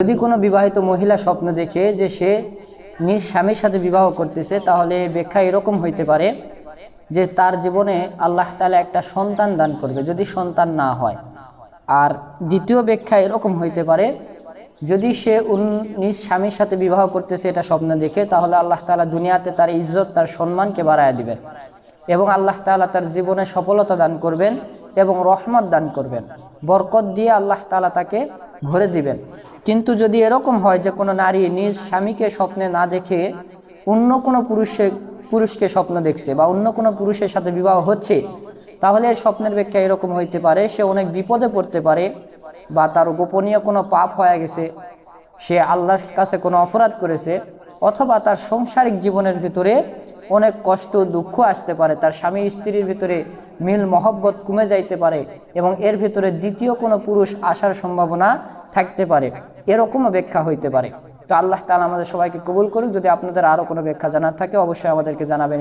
যদি কোনো বিবাহিত মহিলা স্বপ্ন দেখে যে সে নিজ স্বামীর সাথে বিবাহ করতেছে, তাহলে ব্যাখ্যা এরকম হইতে পারে যে তার জীবনে আল্লাহ তাআলা একটা সন্তান দান করবে যদি সন্তান না হয়। আর দ্বিতীয় ব্যাখ্যা এরকম হইতে পারে, যদি সে নিজ স্বামীর সাথে বিবাহ করতেছে এটা স্বপ্ন দেখে, তাহলে আল্লাহ তাআলা দুনিয়াতে তার ইজ্জত তার সম্মানকে বাড়ায় দিবেন এবং আল্লাহ তাআলা তার জীবনে সফলতা দান করবেন এবং রহমত দান করবেন, বরকত দিয়ে আল্লাহ তাআলা তাকে ভরে দিবেন। কিন্তু যদি এরকম হয় যে কোনো নারী নিজ স্বামীকে স্বপ্নে না দেখে অন্য কোনো পুরুষকে স্বপ্ন দেখছে বা অন্য কোনো পুরুষের সাথে বিবাহ হচ্ছে, তাহলে এর স্বপ্নের ব্যাখ্যা এরকম হইতে পারে সে অনেক বিপদে পড়তে পারে বা তার গোপনীয় কোনো পাপ হয়ে গেছে, সে আল্লাহর কাছে কোনো অপরাধ করেছে, অথবা তার সাংসারিক জীবনের ভিতরে অনেক কষ্ট দুঃখ আসতে পারে, তার স্বামী স্ত্রীর ভিতরে মিল মহব্বত কমে যাইতে পারে এবং এর ভিতরে দ্বিতীয় কোনো পুরুষ আসার সম্ভাবনা থাকতে পারে, এরকমও ব্যাখ্যা হইতে পারে। তো আল্লাহ তাআলা আমাদের সবাইকে কবুল করুক। যদি আপনাদের আরও কোনো ব্যাখ্যা জানার থাকে অবশ্যই আমাদেরকে জানাবেন।